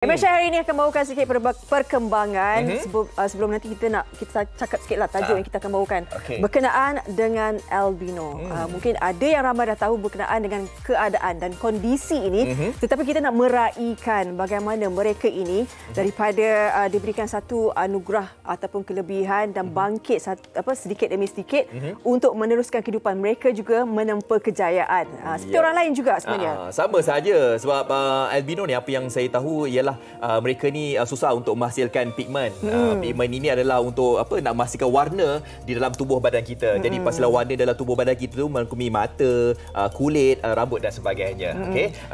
Syah hari ini akan bawakan sedikit perkembangan sebelum nanti kita cakap sikitlah tajuk yang kita akan bawakan berkenaan dengan albino. Mungkin ada yang ramai dah tahu berkenaan dengan keadaan dan kondisi ini, tetapi kita nak meraihkan bagaimana mereka ini daripada diberikan satu anugerah ataupun kelebihan dan bangkit sedikit demi sedikit untuk meneruskan kehidupan mereka, juga menempa kejayaan. Seperti orang lain juga sebenarnya. Sama saja sebab albino ni, apa yang saya tahu ialah mereka ni susah untuk menghasilkan pigmen. Pigmen ini adalah untuk nak menghasilkan warna di dalam tubuh badan kita. Jadi pastilah warna dalam tubuh badan kita tu merangkumi mata, kulit, rambut dan sebagainya.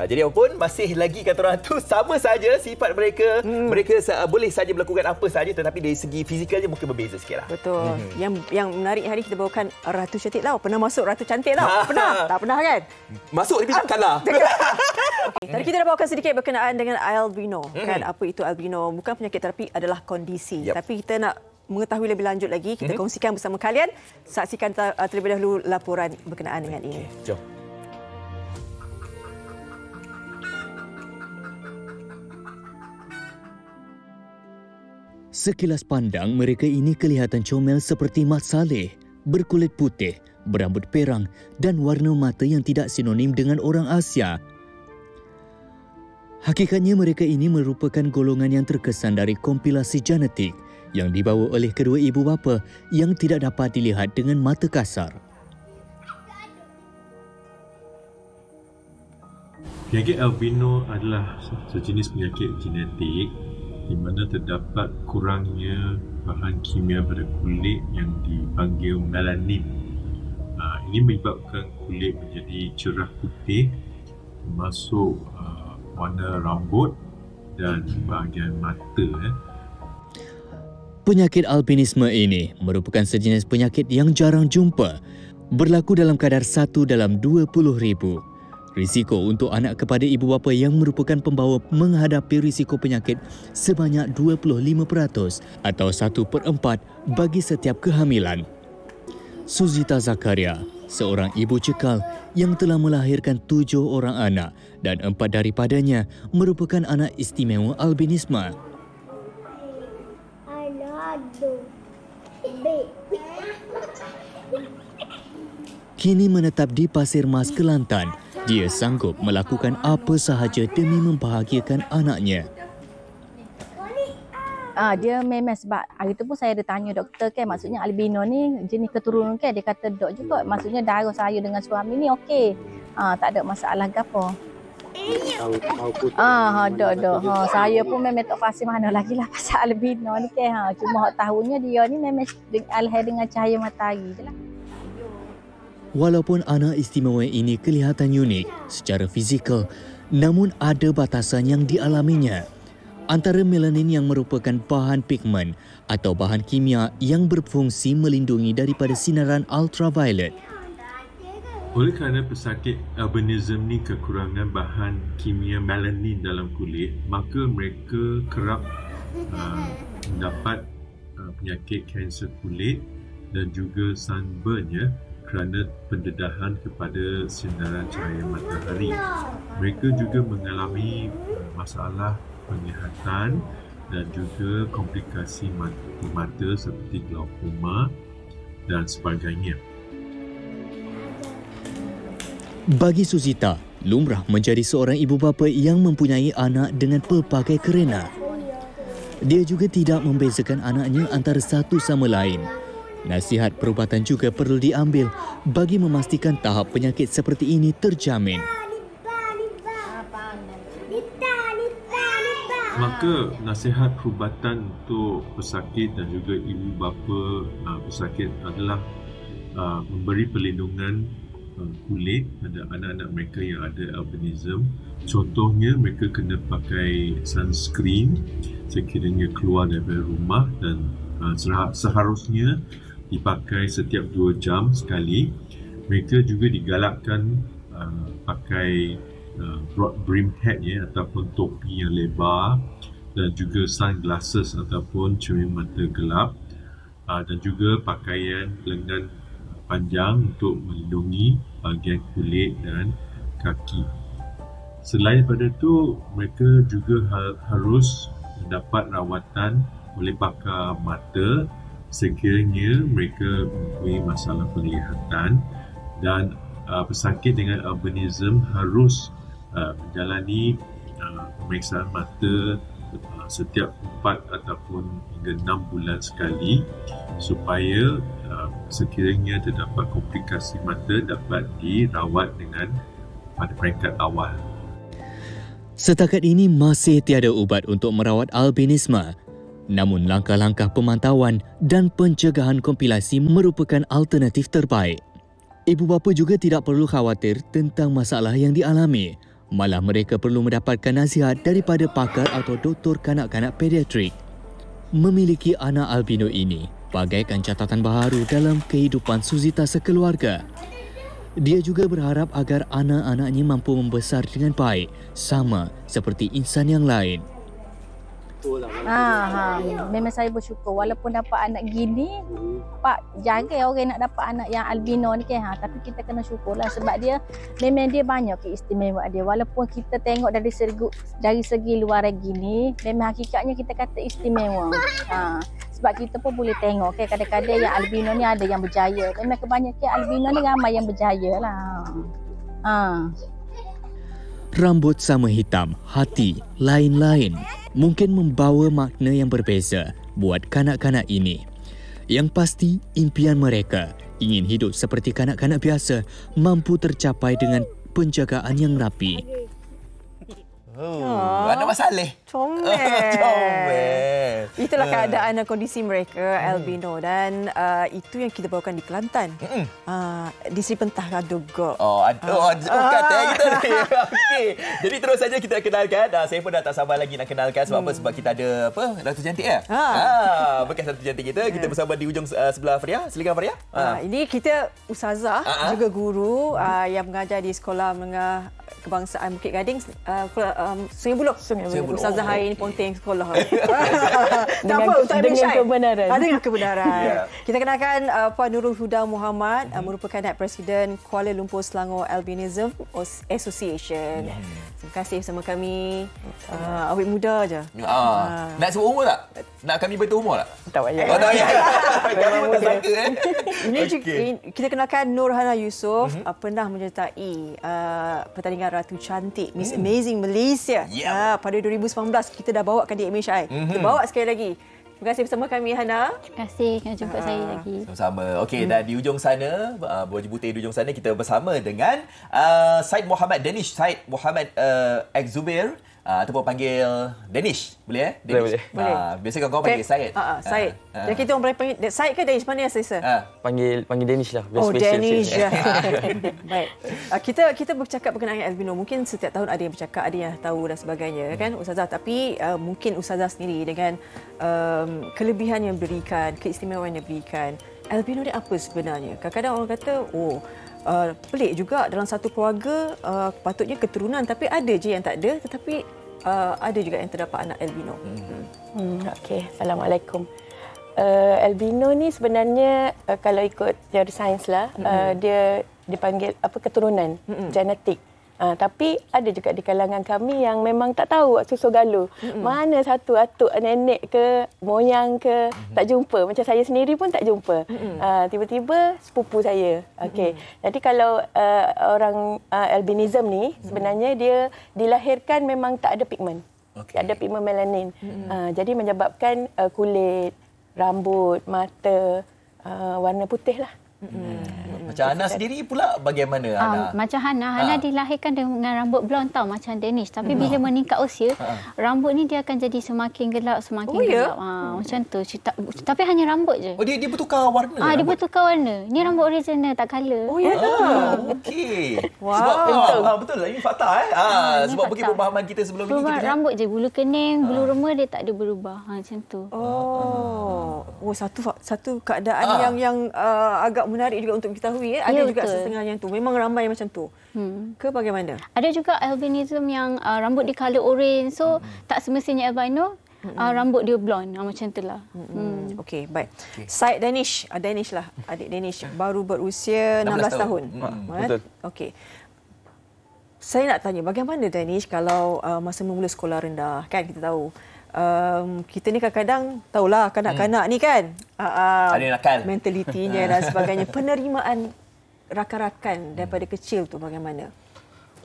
Jadi apapun, masih lagi kata orang tu sama saja sifat mereka. Mereka boleh saja melakukan apa saja, tetapi dari segi fizikalnya mungkin berbeza sikitlah. Betul. Yang menarik hari kita bawakan Ratu Cantik Lau. Pernah masuk Ratu Cantik Lau? Pernah? Tak pernah kan? Masuk tapi tak kalah. Tadi kita dah bawakan sedikit berkenaan dengan albino. Kan, apa itu albino? Bukan penyakit, tetapi adalah kondisi. Tapi kita nak mengetahui lebih lanjut lagi, kita kongsikan bersama kalian. Saksikan terlebih dahulu laporan berkenaan dengan ini. Jom. Sekilas pandang, mereka ini kelihatan comel seperti Mat Saleh, berkulit putih, berambut perang dan warna mata yang tidak sinonim dengan orang Asia. Hakikatnya mereka ini merupakan golongan yang terkesan dari kompilasi genetik yang dibawa oleh kedua ibu bapa yang tidak dapat dilihat dengan mata kasar. Penyakit albino adalah sejenis penyakit genetik di mana terdapat kurangnya bahan kimia pada kulit yang dipanggil melanin. Ini menyebabkan kulit menjadi cerah putih, termasuk warna rambut dan bahagian mata. Penyakit albinisme ini merupakan sejenis penyakit yang jarang jumpa, berlaku dalam kadar 1 dalam 20,000. Risiko untuk anak kepada ibu bapa yang merupakan pembawa menghadapi risiko penyakit sebanyak 25% atau 1/4 bagi setiap kehamilan. Suzita Zakaria, seorang ibu cekal yang telah melahirkan 7 orang anak dan 4 daripadanya merupakan anak istimewa albinisme. Kini menetap di Pasir Mas, Kelantan, dia sanggup melakukan apa sahaja demi membahagiakan anaknya. Dia memang sebab hari tu pun saya ada tanya doktor kan, maksudnya albino ni jenis keturunan kan, dia kata dok juga, maksudnya darah saya dengan suami ni okey. Tak ada masalah gapo. Saya pun memang tak fasih mana lagi lah pasal albino ni kan. Cuma hak tahunya dia ni memang alih dengan cahaya matahari je lah. Walaupun anak istimewa ini kelihatan unik secara fizikal, namun ada batasan yang dialaminya. Antara melanin yang merupakan bahan pigmen atau bahan kimia yang berfungsi melindungi daripada sinaran ultraviolet. Oleh kerana pesakit albinism ni kekurangan bahan kimia melanin dalam kulit, maka mereka kerap mendapat penyakit kanser kulit dan juga sunburn kerana pendedahan kepada sinaran cahaya matahari. Mereka juga mengalami masalah penglihatan dan juga komplikasi mata seperti glaukoma dan sebagainya. Bagi Suzita, lumrah menjadi seorang ibu bapa yang mempunyai anak dengan pelbagai kerena. Dia juga tidak membezakan anaknya antara satu sama lain. Nasihat perubatan juga perlu diambil bagi memastikan tahap penyakit seperti ini terjamin. Maka nasihat perubatan untuk pesakit dan juga ibu bapa pesakit adalah memberi perlindungan kulit pada anak-anak mereka yang ada albinism. Contohnya, mereka kena pakai sunscreen sekiranya keluar daripada rumah dan seharusnya dipakai setiap 2 jam sekali. Mereka juga digalakkan pakai broad brim hat ataupun topi yang lebar, dan juga sunglasses ataupun cermin mata gelap, dan juga pakaian lengan panjang untuk melindungi bahagian kulit dan kaki. Selain daripada itu, mereka juga harus mendapat rawatan oleh pakar mata sekiranya mereka mempunyai masalah penglihatan, dan pesakit dengan albinism harus menjalani pemeriksaan mata setiap 4 ataupun hingga 6 bulan sekali supaya sekiranya terdapat komplikasi mata dapat dirawat dengan pada peringkat awal. Setakat ini masih tiada ubat untuk merawat albinisme. Namun langkah-langkah pemantauan dan pencegahan kompilasi merupakan alternatif terbaik. Ibu bapa juga tidak perlu khawatir tentang masalah yang dialami. Malah mereka perlu mendapatkan nasihat daripada pakar atau doktor kanak-kanak pediatrik. Memiliki anak albino ini bagaikan catatan baharu dalam kehidupan Suzita sekeluarga. Dia juga berharap agar anak-anaknya mampu membesar dengan baik, sama seperti insan yang lain. Memang saya bersyukur walaupun dapat anak gini, Pak, jarang orang nak dapat anak yang albino ni kan. Tapi kita kena syukurlah sebab dia memang dia banyak keistimewaan dia. Walaupun kita tengok dari segi luar gini, memang hakikatnya kita kata istimewa. Sebab kita pun boleh tengok kan, kadang-kadang yang albino ni ada yang berjaya. Memang kebanyakan albino ni ramai yang berjaya lah. Rambut sama hitam, hati lain-lain mungkin membawa makna yang berbeza buat kanak-kanak ini. Yang pasti, impian mereka ingin hidup seperti kanak-kanak biasa, mampu tercapai dengan penjagaan yang rapi. Anak Mak Saleh. Comel. Itulah keadaan dan kondisi mereka, albino. Dan itu yang kita bawakan di Kelantan. Di Seri Pentah Kadugok. Kata kita ni. Okey. Jadi terus saja kita kenalkan. Saya pun dah tak sabar lagi nak kenalkan. Sebab apa? Sebab kita ada Ratu Cantik ya? Bekas Ratu Cantik kita. Kita bersama di ujung sebelah Faria. Silakan Faria. Ini kita ustazah, juga guru yang mengajar di Sekolah Menengah Kebangsaan Bukit Gading, Sungai Buloh. Ustazah hari ini ponteng sekolah. Dengan kebenaran. Dengan kebenaran. Kita kenalkan Puan Nurul Huda Muhammad, merupakan Naib Presiden Kuala Lumpur Selangor Albinism Association. Terima kasih bersama kami. Awet muda aja. Nak sebut umur tak? Nak kami beritahu umur tak? Tak payah. Tak payah. Kami pun tak sangka. Ini kita kenalkan Nurhana Yusof, pernah menyertai pertandingan Ratu Cantik Miss Amazing Malaysia pada 2019. Kita dah bawakan di MHI. Kita bawa sekali lagi. Terima kasih bersama kami, Hana. Terima kasih kerana jumpa saya lagi. Sama-sama. Okey, dan di ujung sana, Baju Putih di ujung sana, kita bersama dengan Syed Muhammad Danish. Syed Muhammad Zubair, ataupun panggil Danish. Boleh Danish? Boleh. Biasa kawan-kawan panggil Syed. Syed. Jadi kita orang panggil Syed ke Danish? Mana yang selesa? Panggil Danish lah. Danish. Baik. Kita bercakap berkenaan albino. Mungkin setiap tahun ada yang bercakap, ada yang tahu dan sebagainya, kan Ustazah. Tapi mungkin Ustazah sendiri dengan kelebihan yang diberikan, keistimewaan yang diberikan, albino ni apa sebenarnya? Kadang-kadang orang kata, pelik juga dalam satu keluarga patutnya keturunan, tapi ada je yang tak ada, tetapi ada juga yang terdapat anak albino. Okey, Assalamualaikum. Albino ni sebenarnya kalau ikut teori sains lah, dia dipanggil keturunan genetik. Tapi ada juga di kalangan kami yang memang tak tahu susu galuh. Mana satu atuk nenek ke, moyang ke, tak jumpa. Macam saya sendiri pun tak jumpa. Tiba-tiba sepupu saya. Okey. Jadi kalau orang albinism ni, sebenarnya dia dilahirkan memang tak ada pigmen. Tak ada pigmen melanin. Jadi menyebabkan kulit, rambut, mata warna putih lah. Macam Hana sendiri pula bagaimana Hana? Macam Hana dilahirkan dengan rambut blond tau macam Danish. Tapi bila meningkat usia, rambut ni dia akan jadi semakin gelap, semakin gelap. Macam tu. Tapi hanya rambut je. Dia bertukar warna? Dia bertukar warna. Ni rambut original, tak colour. Okey. Wow. Sebab betul lah, ini fakta sebab mungkin pemahaman kita sebelum ini kita rambut je, bulu kening, bulu rema dia tak ada berubah. Macam tu. Satu keadaan yang agak menarik juga untuk kita tahu. Ada juga setengah yang tu. Memang ramai macam tu. Ke bagaimana? Ada juga albinism yang rambut di color orange. So, tak semestinya albino. Rambut dia blonde. Macam tu lah. Okey, baik. Syed Danish. Danish lah. Adik Danish. Baru berusia 16 tahun. Betul. Okey. Saya nak tanya, bagaimana Danish kalau masa memula sekolah rendah, kan kita tahu kita ni kadang-kadang tahulah kanak-kanak ni kan ada nakal, mentalitinya dan sebagainya. Penerimaan rakan-rakan daripada kecil tu bagaimana?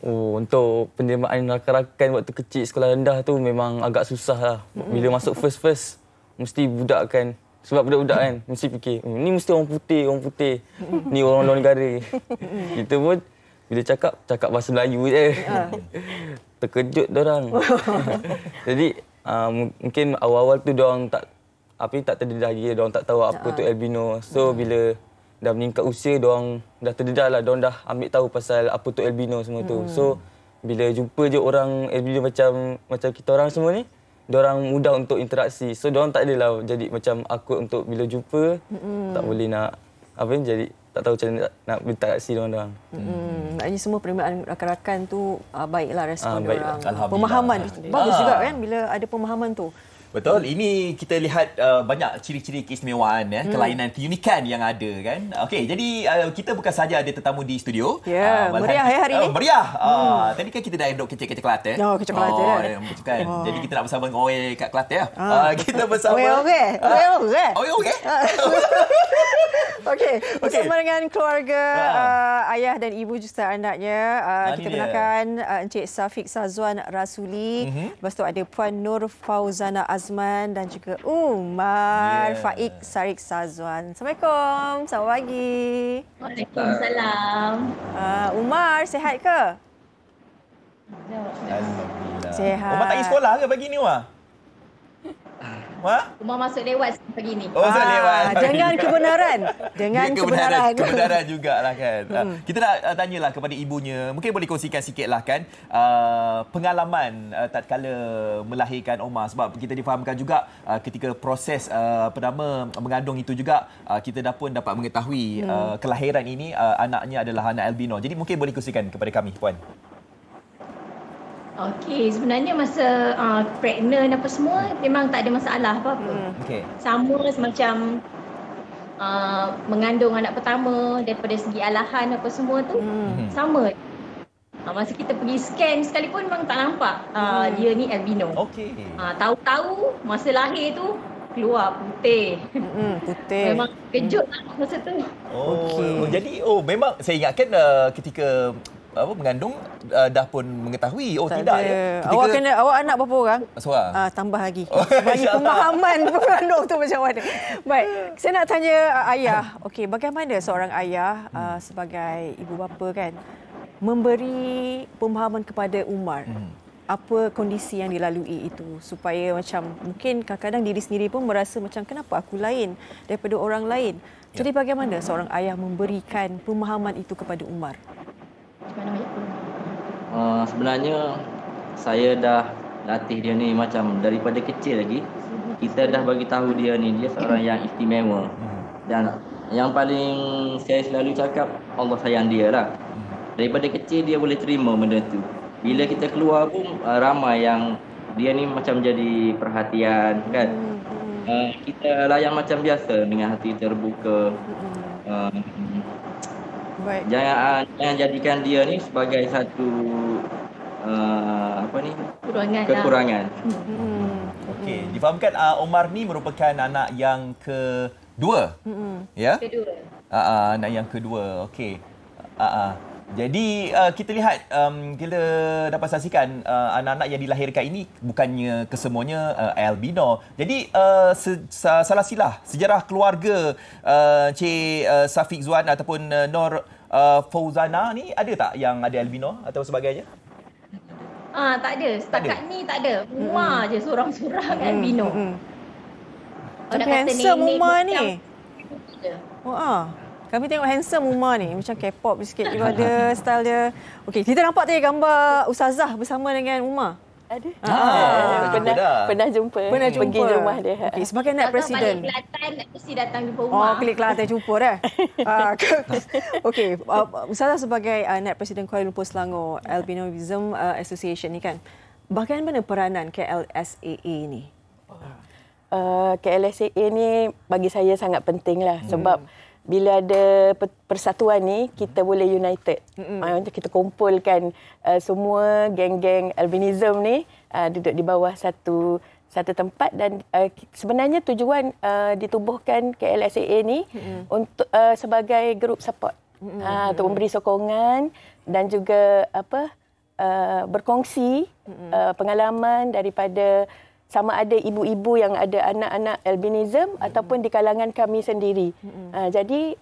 Untuk penerimaan rakan-rakan waktu kecil sekolah rendah tu memang agak susah lah. Bila masuk first mesti budak kan. Sebab budak-budak kan mesti fikir, ni mesti orang putih. Ni orang luar negara. Kita pun bila cakap bahasa Melayu je. Terkejut diorang. Jadi mungkin awal-awal tu diorang tak terdedah lagi, diorang tak tahu apa tu albino. So bila dah meningkat usia, diorang dah terdedah lah, diorang dah ambil tahu pasal apa tu albino semua tu. So bila jumpa je orang albino macam kita orang semua ni, diorang mudah untuk interaksi. So diorang tak adalah jadi macam akut untuk bila jumpa, tak boleh nak jadi tak tahu macam mana nak berinteraksi dengan orang. Maknanya semua penerimaan rakan-rakan tu baiklah respon baik. orang. Pemahaman bagus juga kan bila ada pemahaman tu. Betul. Ini kita lihat banyak ciri-ciri keistimewaan, kelainan, keunikan yang ada kan. Okey, jadi kita bukan saja ada tetamu di studio. Meriah hari ini. Meriah. Tadi kan kita dah duduk kecil-kecil Kelantan. Kecil Kelantan kan. Jadi kita nak bersama dengan Oe kat Kelantan. Kita bersama Okey. Bersama dengan keluarga ayah dan ibu serta anaknya. Kita benarkan Encik Safiq Sazwan Rasuli. Lepas tu ada Puan Nur Fauzana Azman dan juga Umar Faik Sarik Sazwan. Assalamualaikum. Selamat pagi. Waalaikumsalam. Umar, sihat ke? Alhamdulillah. Sihat. Umar tak pergi sekolah ke pagi ni, Umar? Umar masuk lewat pagi ni. Masuk lewat. Dengan kebenaran. Kebenaran jugalah kan. Kita nak tanyalah kepada ibunya. Mungkin boleh kongsikan sikitlah kan pengalaman tatkala melahirkan Umar, sebab kita difahamkan juga ketika proses pertama mengandung itu juga kita pun dapat mengetahui kelahiran ini anaknya adalah anak albino. Jadi mungkin boleh kongsikan kepada kami, Puan. Okey, sebenarnya masa pregnant apa semua memang tak ada masalah apa-apa. Sama semacam mengandung anak pertama, daripada segi alahan apa semua tu sama. Masa kita pergi scan sekalipun memang tak nampak dia ni albino. Tahu-tahu masa lahir tu keluar putih. Putih. Memang kejut lah masa tu. Jadi memang saya ingatkan ketika mengandung dah pun mengetahui tidak ya. Awak anak berapa orang? Seorang. Tambah lagi. Bagi pemahaman mengandung tu macam mana. Baik, saya nak tanya ayah. Okey, bagaimana seorang ayah sebagai ibu bapa kan memberi pemahaman kepada Umar? Apa kondisi yang dilalui itu supaya macam mungkin kadang-kadang diri sendiri pun merasa macam kenapa aku lain daripada orang lain. Jadi bagaimana seorang ayah memberikan pemahaman itu kepada Umar? Sebenarnya saya dah latih dia ni macam daripada kecil lagi. Kita dah bagi tahu dia ni dia seorang yang istimewa. Dan yang paling saya selalu cakap, Allah sayang dia lah. Daripada kecil dia boleh terima benda tu. Bila kita keluar pun ramai yang dia ni macam jadi perhatian kan. Kita layan macam biasa dengan hati terbuka. Jangan jadikan dia ni sebagai satu kekurangan. Okey, difahamkan Umar ni merupakan anak yang kedua. Ya? Kedua. Anak yang kedua. Okey. Jadi kita lihat kita dapat saksikan anak-anak yang dilahirkan ini bukannya kesemuanya albino. Jadi salah silah sejarah keluarga Encik Safiq Zuan ataupun Nur Fauzana ni ada tak yang ada albino atau sebagainya? Tak ada. Setakat ni tak ada. Umar je seorang-seorang albino. Tapi handsome Umar ni. Kami tengok handsome Umar ni. Macam K-pop sikit juga ada style dia. Okey, kita nampak tadi gambar Ustazah bersama dengan Umar. Ada. Pernah jumpa. Pergi rumah dia. Okey, sebagai anak presiden. Balik Kelantan mesti datang jumpa Umar. Klik Kelantan jumpa dah. Okey, Ustazah sebagai anak presiden Kuala Lumpur Selangor Albinism Association ni kan. Bagaimana peranan KLSAA ni? KLSAA ni bagi saya sangat penting lah sebab bila ada persatuan ni, kita boleh united. Kita kumpulkan semua geng-geng albinism ni duduk di bawah satu tempat, dan sebenarnya tujuan ditubuhkan KLSAA ni untuk sebagai group support, untuk memberi sokongan dan juga berkongsi pengalaman daripada sama ada ibu-ibu yang ada anak-anak albinism ataupun di kalangan kami sendiri. Jadi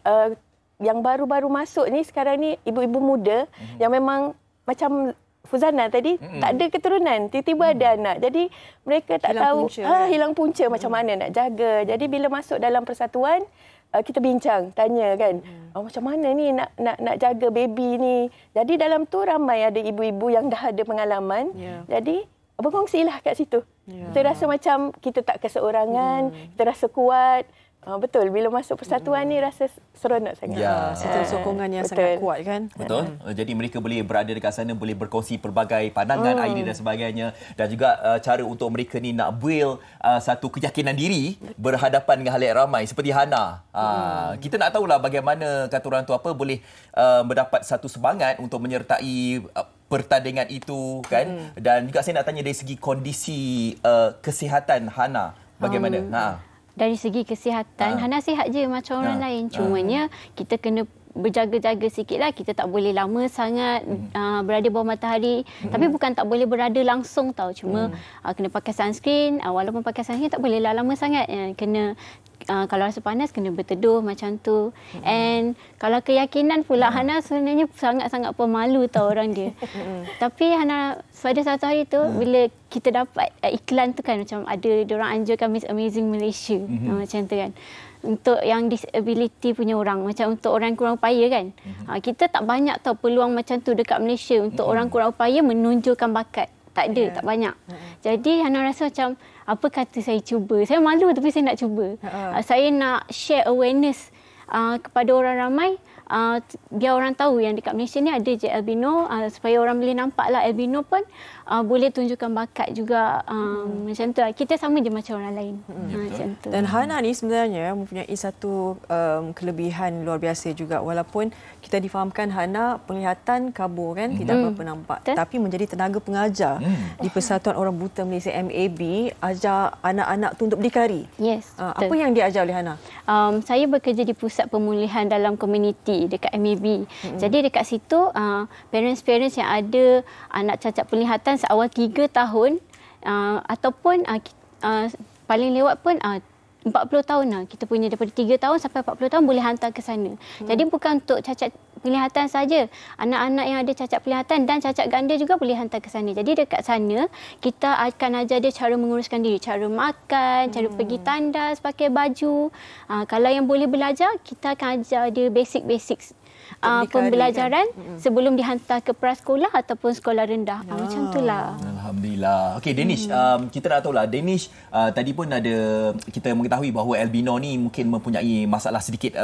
yang baru-baru masuk ni sekarang ni ibu-ibu muda yang memang macam Fuzana tadi tak ada keturunan, tiba-tiba ada anak. Jadi mereka tak tahu hilang punca macam mana nak jaga. Jadi bila masuk dalam persatuan, kita bincang, tanya kan, macam mana ni nak jaga baby ni. Jadi dalam tu ramai ada ibu-ibu yang dah ada pengalaman. Jadi berkongsilah kat situ. Kita rasa macam kita tak keseorangan, kita rasa kuat. Betul, bila masuk persatuan ni rasa seronok sangat. Satu sokongan yang sangat kuat kan. Betul. Jadi mereka boleh berada dekat sana, boleh berkongsi pelbagai pandangan, idea dan sebagainya, dan juga cara untuk mereka ni nak build satu keyakinan diri berhadapan dengan halayak ramai seperti Hana. Kita nak tahulah bagaimana kata orang tu boleh mendapat satu semangat untuk menyertai pertandingan itu kan. Dan juga saya nak tanya dari segi kondisi kesihatan Hana bagaimana? Dari segi kesihatan, Hana sihat je macam orang lain. Cumanya kita kena berjaga-jaga sikitlah. Kita tak boleh lama sangat berada bawah matahari. Tapi bukan tak boleh berada langsung tau. Cuma kena pakai sunscreen. Walaupun pakai sunscreen tak bolehlah lama sangat. Kena kalau rasa panas kena berteduh macam tu. And kalau keyakinan pula Hana sebenarnya sangat-sangat pemalu tau orang dia. Tapi Hana pada satu hari tu bila kita dapat iklan tu kan, macam ada diorang anjurkan Miss Amazing Malaysia macam tu kan, untuk yang disability punya orang, macam untuk orang kurang upaya kan. Kita tak banyak tahu peluang macam tu dekat Malaysia untuk orang kurang upaya menunjukkan bakat. Tak ada, tak banyak. Jadi Hana rasa macam, apa kata saya cuba. Saya malu tapi saya nak cuba. Saya nak share awareness kepada orang ramai. Biar orang tahu yang dekat Malaysia ni ada je albino, supaya orang boleh nampak lah albino pun boleh tunjukkan bakat juga. Macam tu lah. Kita sama je macam orang lain. Macam tu. Dan Hana ni sebenarnya mempunyai satu kelebihan luar biasa juga. Walaupun kita difahamkan Hana penglihatan kabur kan, tidak berapa nampak. Tapi menjadi tenaga pengajar di Persatuan Orang Buta Malaysia MAB, ajar anak-anak tu untuk berdikari. Yes. Apa yang diajar oleh Hana? Saya bekerja di Pusat Pemulihan dalam Komuniti dekat MAB. Jadi dekat situ parents-parents yang ada anak cacat penglihatan seawal 3 tahun ataupun paling lewat pun 40 tahun lah. Kita punya daripada 3 tahun sampai 40 tahun boleh hantar ke sana. Jadi bukan untuk cacat penglihatan saja. Anak-anak yang ada cacat penglihatan dan cacat ganda juga boleh hantar ke sana. Jadi dekat sana kita akan ajar dia cara menguruskan diri, cara makan, cara pergi tandas, pakai baju. Kalau yang boleh belajar, kita akan ajar dia basic-basic pembelajaran sebelum dihantar ke prasekolah ataupun sekolah rendah. Macam itulah. Alhamdulillah. Okey, Danish, kita nak tahulah. Danish, tadi pun ada kita mengetahui bahawa albino ni mungkin mempunyai masalah sedikit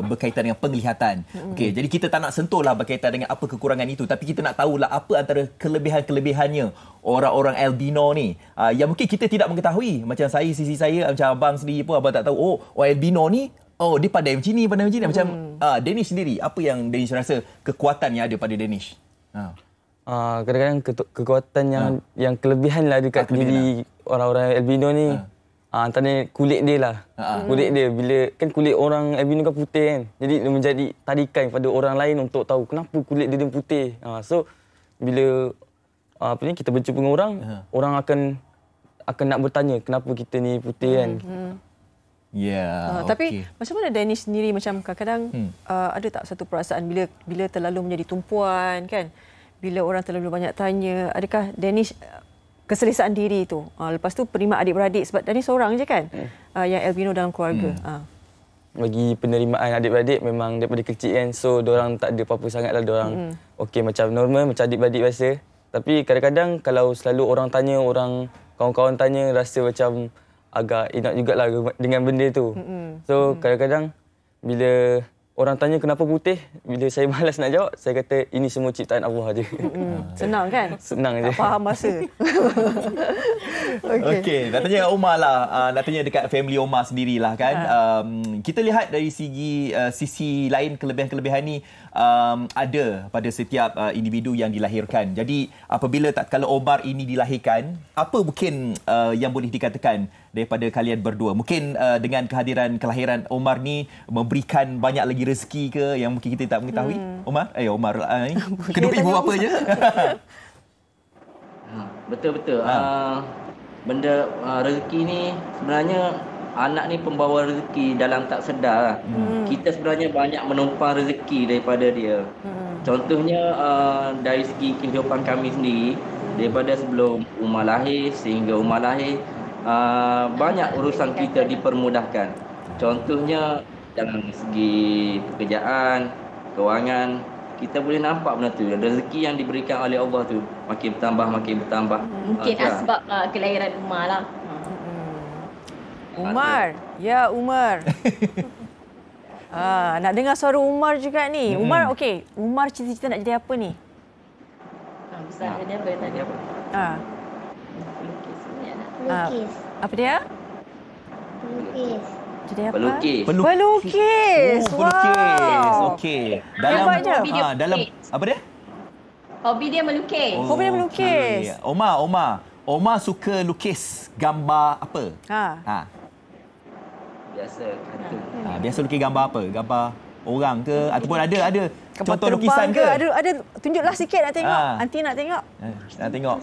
berkaitan dengan penglihatan. Okey, jadi kita tak nak sentuhlah berkaitan dengan apa kekurangan itu, tapi kita nak tahulah apa antara kelebihan-kelebihannya orang-orang albino ni yang mungkin kita tidak mengetahui. Macam saya, sisi saya, macam abang sendiri pun abang tak tahu. Albino ni dia pandai macam ni, pandai macam ni. Macam Danish sendiri, apa yang Danish rasa kekuatan yang ada pada Danish? Kadang-kadang kekuatan yang kelebihan lah dekat diri orang-orang albino ni. Antara kulit dia lah. Kulit dia, bila kan kulit orang albino kan putih kan. Jadi dia menjadi tarikan pada orang lain untuk tahu kenapa kulit dia putih. So bila kita berjumpa dengan orang, orang akan nak bertanya kenapa kita ni putih kan. Tapi macam mana Danish sendiri, macam kadang-kadang ada tak satu perasaan bila terlalu menjadi tumpuan kan, bila orang terlalu banyak tanya, adakah Danish keselesaan diri itu? Lepas tu penerimaan adik-beradik, sebab Danish seorang je kan yang albino dalam keluarga. Bagi penerimaan adik-beradik memang daripada kecil kan, so diorang tak ada apa-apa sangat lah, diorang okey macam normal, macam adik-beradik biasa. Tapi kadang-kadang kalau selalu orang tanya, orang kawan-kawan tanya, rasa macam agak enak jugalah dengan benda tu. So kadang-kadang bila orang tanya kenapa putih, bila saya malas nak jawab, saya kata ini semua ciptaan Allah aje. Senang kan? Senang je. Tak faham masa. Okey, nak tanya Omar lah. Nak tanya dekat family Omar sendirilah kan. Kita lihat dari sisi lain kelebihan-kelebihan ni ada pada setiap individu yang dilahirkan. Jadi apabila tatkala Omar ini dilahirkan, apa mungkin yang boleh dikatakan daripada kalian berdua? Mungkin dengan kelahiran Omar ni memberikan banyak lagi rezeki ke yang mungkin kita tak mengetahui? Omar ni kedua ibu bapa je. Betul-betul. Benda rezeki ni sebenarnya anak ni pembawa rezeki dalam tak sedar. Kita sebenarnya banyak menumpang rezeki daripada dia. Contohnya dari segi kehidupan kami sendiri, daripada sebelum Umar lahir sehingga Umar lahir, banyak urusan kita dipermudahkan. Contohnya dalam segi pekerjaan, kewangan, kita boleh nampak benda tu. Rezeki yang diberikan oleh Allah tu makin bertambah. Mungkin sebab kelahiran Umar lah. Umar. Ya, Umar. Nak dengar suara Umar juga ni. Umar, okey. Umar cita-cita nak jadi apa ni? Besar jadi apa? Tadi apa? Pelukis. Apa dia? Pelukis. Jadi apa? Pelukis. Pelukis. Pelukis. Okey. Dalam apa dia? Hobi dia melukis. Hobi dia melukis. Omar suka lukis gambar apa? Biasa kartun. Biasa lukis gambar apa? Gambar orang ke ataupun ada Kapal contoh terbang lukisan ke? Ada tunjuklah sikit nak tengok. Anti nak tengok. Nak tengok.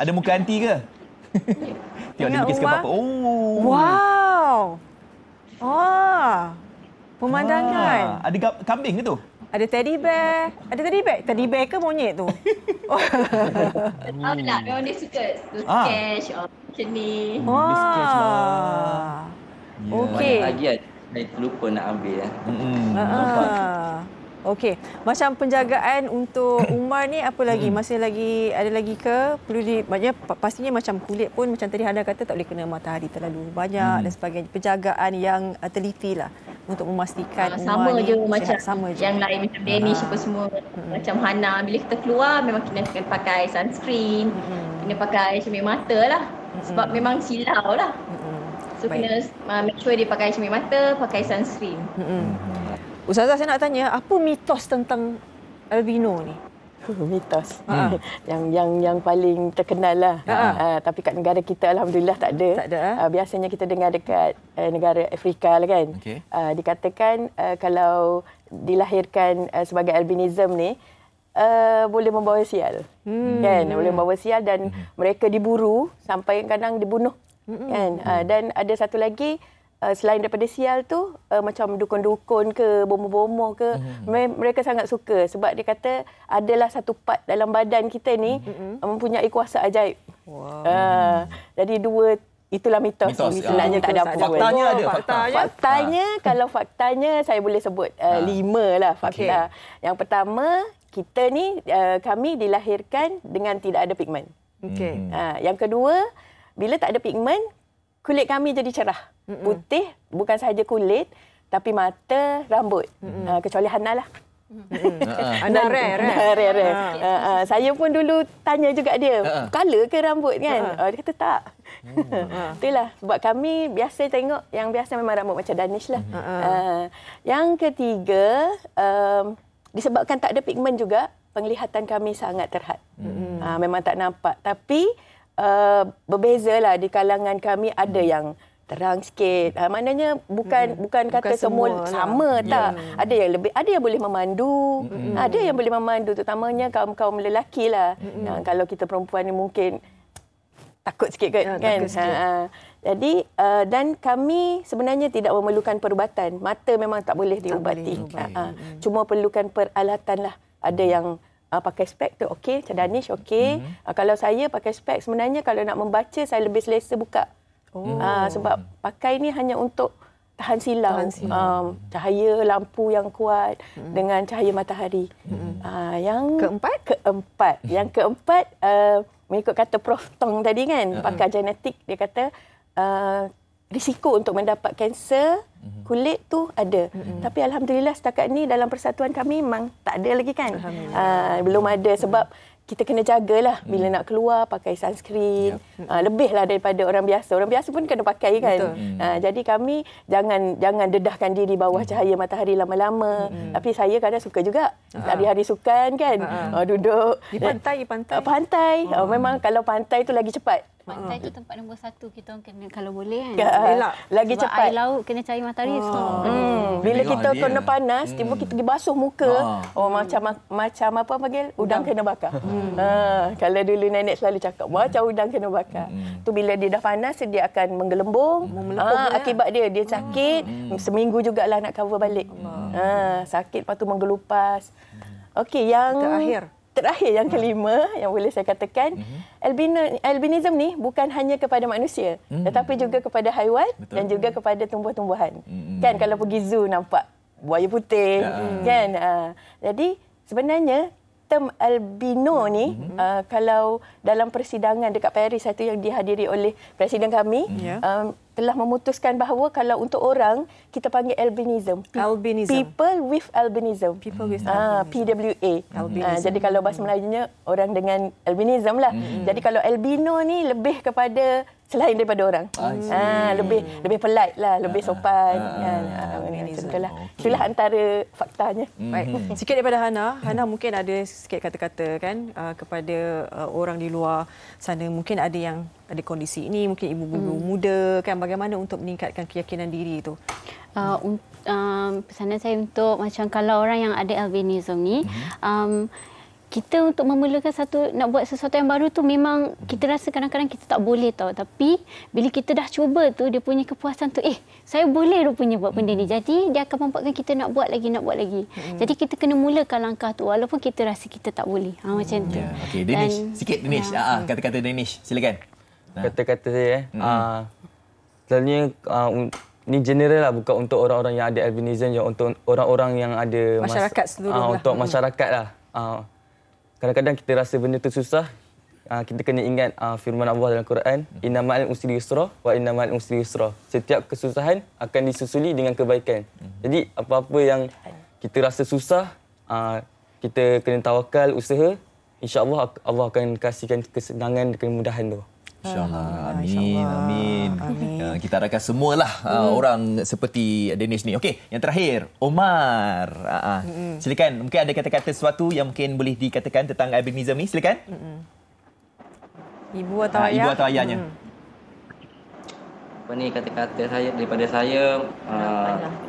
Ada muka anti ke? Tengok dia lukis gambar apa? Wow. Pemandangan. Ada kambing ke tu? Ada teddy bear. Ada teddy bear. Teddy bear ke monyet tu? Tahu tak, memang dia suka sketch macam ni. Sketch Okey. Lagi saya terlupa nak ambil. Okey. Macam penjagaan untuk Umar ni apa lagi? Masih lagi ada lagi ke? Maknanya pastinya macam kulit pun macam tadi Hana kata tak boleh kena matahari terlalu banyak dan sebagainya. Penjagaan yang teliti lah untuk memastikan sama Umar je ni macam sama je. yang lain macam Danish apa semua. Macam Hana bila kita keluar memang kena pakai sunscreen, kena pakai cermin mata lah. Sebab memang silau lah. So kena make sure dia pakai cermin mata, pakai sunscreen. Ustazah, saya nak tanya, apa mitos tentang albino ni? Mitos. Yang paling terkenal lah. Tapi kat negara kita alhamdulillah tak ada. Biasanya kita dengar dekat negara Afrika lah kan. Dikatakan kalau dilahirkan sebagai albinism ni boleh membawa sial. Kan? Boleh membawa sial dan mereka diburu sampai kadang dibunuh. Kan? Dan ada satu lagi, selain daripada sial tu, macam dukun-dukun ke, bomoh-bomoh ke, mereka sangat suka sebab dia kata adalah satu part dalam badan kita ni mempunyai kuasa ajaib. Jadi itulah mitos. Sebenarnya tak ada apa. Faktanya ada. Faktanya, kalau faktanya saya boleh sebut 5 lah fakta. Yang pertama, kita ni kami dilahirkan dengan tidak ada pigmen. Yang kedua, bila tak ada pigmen, kulit kami jadi cerah. Putih, bukan sahaja kulit, tapi mata, rambut. Kecuali Hana lah. Hana rare. Saya pun dulu tanya juga dia, color ke rambut kan? Dia kata tak. Itulah, sebab kami biasa tengok, yang biasa memang rambut macam Danish lah. Yang ketiga, disebabkan tak ada pigmen juga, penglihatan kami sangat terhad. Memang tak nampak. Tapi, berbezalah di kalangan kami, ada yang terang sikit. Maknanya bukan kata semua sama tak. Ada yang lebih, ada yang boleh memandu. Ada yang boleh memandu, terutamanya kaum lelaki lah. Kalau kita perempuan ni mungkin takut sikit kan. Jadi dan kami sebenarnya tidak memerlukan perubatan. Mata memang tak boleh diubati. Cuma perlukan peralatan lah. Ada yang pakai spek tu okey, macam Danish okey. Kalau saya pakai spek, sebenarnya kalau nak membaca saya lebih selesa buka. Sebab pakai ni hanya untuk tahan silau. Cahaya lampu yang kuat dengan cahaya matahari. Yang keempat, mengikut kata Prof Tong tadi kan, pakar genetik, dia kata risiko untuk mendapat kanser kulit tu ada. Tapi alhamdulillah setakat ni dalam persatuan kami memang tak ada lagi kan. Belum ada sebab kita kena jagalah bila nak keluar pakai sunscreen. Lebihlah daripada orang biasa. Orang biasa pun kena pakai kan. Jadi kami jangan dedahkan diri bawah cahaya matahari lama-lama. Tapi saya kadang suka juga hari-hari sukan kan. Duduk di pantai. Pantai. Memang kalau pantai tu lagi cepat. Pantai tu tempat nombor 1 kita orang kena kalau boleh kan. Lagi sebab cepat. Air laut kena cari matahari. Bila kita kena panas, tiba kita pergi basuh muka. Macam apa panggil? Udang kena bakar. Kalau dulu nenek selalu cakap macam udang kena bakar. Tu bila dia dah panas dia akan menggelembung. Akibat dia sakit. Seminggu jugalah nak cover balik. Sakit lepas tu menggelupas. Okey, yang terakhir yang kelima yang boleh saya katakan, albinism ni bukan hanya kepada manusia, tetapi juga kepada haiwan dan juga kepada tumbuh-tumbuhan. Kan kalau pergi zoo nampak buaya putih kan. Jadi sebenarnya term albino ni kalau dalam persidangan dekat Paris satu yang dihadiri oleh presiden kami telah memutuskan bahawa kalau untuk orang kita panggil albinism. People with albinism. PWA. Jadi kalau bahasa Melayunya orang dengan albinism lah. Jadi kalau albino ni lebih kepada selain daripada orang. Lebih polite lah, lebih sopan kan. Itulah antara faktanya. Baik. Sikit daripada Hana. Hana mungkin ada sikit kata-kata kan kepada orang di luar sana, mungkin ada yang ada kondisi ini, mungkin ibu-ibu muda kan, bagaimana untuk meningkatkan keyakinan diri itu? Pesanan saya untuk macam kalau orang yang ada albinism ni, kita untuk memulakan nak buat sesuatu yang baru tu memang kita rasa kadang-kadang kita tak boleh tahu, tapi bila kita dah cuba tu dia punya kepuasan tu, saya boleh rupanya buat benda ni, jadi dia akan membuatkan kita nak buat lagi. Jadi kita kena mulakan langkah tu walaupun kita rasa kita tak boleh. Macam tu. Okey, Danish, sikit Danish. Kata-kata Danish, silakan. Kata-kata saya selalunya ni general lah, bukan untuk orang-orang yang ada albinism, yang untuk orang-orang yang ada masyarakat seluruh untuk masyarakat lah. Kadang-kadang kita rasa benda tu susah, kita kena ingat firman Allah dalam Quran, inna ma'al usri yusra wa inna ma'al usri yusra. Setiap kesusahan akan disusuli dengan kebaikan. Jadi apa-apa yang kita rasa susah, kita kena tawakal, usaha, insya-Allah Allah akan kasihkan kesenangan dan kemudahan tu. InsyaAllah. Amin. Kita harapkan semualah orang seperti Danish ni. Okey, yang terakhir, Omar. Silakan, mungkin ada kata-kata sesuatu yang mungkin boleh dikatakan tentang albinism ni, silakan. Ibu atau ayah? Ibu atau ayahnya. Apa ni kata-kata saya daripada saya,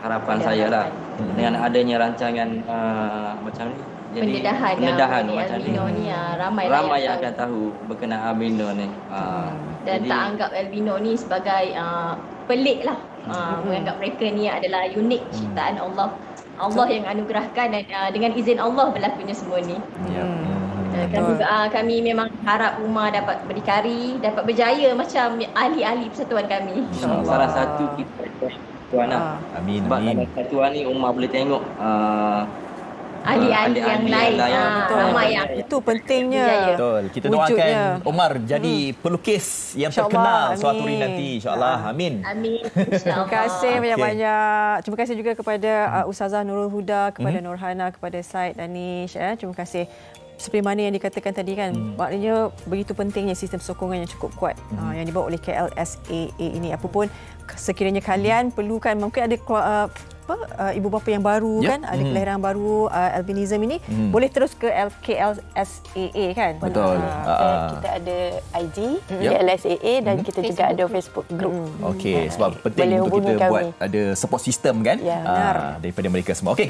harapan saya lah dengan adanya rancangan macam ni, pendedahan macam ni, ramai yang akan tahu berkenaan albino ni. Dan jadi, tak anggap albino ni sebagai pelik lah. Menganggap mereka ni adalah unik ciptaan Allah. Allah yang anugerahkan dan dengan izin Allah berlakunya semua ni. Kami memang harap Umar dapat berdikari, dapat berjaya macam ahli-ahli persatuan kami. Salah satu kita persatuan lah. Amin. Sebab dalam persatuan ni Umar boleh tengok ahli-ahli yang lain. Ramai yang itu pentingnya. Betul. Kita doakan Omar jadi pelukis yang terkenal suatu hari nanti, insya-Allah. Amin. Terima kasih banyak-banyak. Terima kasih juga kepada Ustazah Nurul Huda, kepada Nurhana, kepada Said Danish. Terima kasih. Seperti mana yang dikatakan tadi kan, maknanya begitu pentingnya sistem sokongan yang cukup kuat yang dibawa oleh KLSAA ini. Apapun sekiranya kalian perlukan, mungkin ada ibu bapa yang baru kan, ada kelahiran baru albinism ini, boleh terus ke KLSAA kan. Betul. Kita ada IG KLSAA dan kita juga ada Facebook group. Okey, sebab penting untuk kita buat ada support system kan daripada mereka semua. Okey.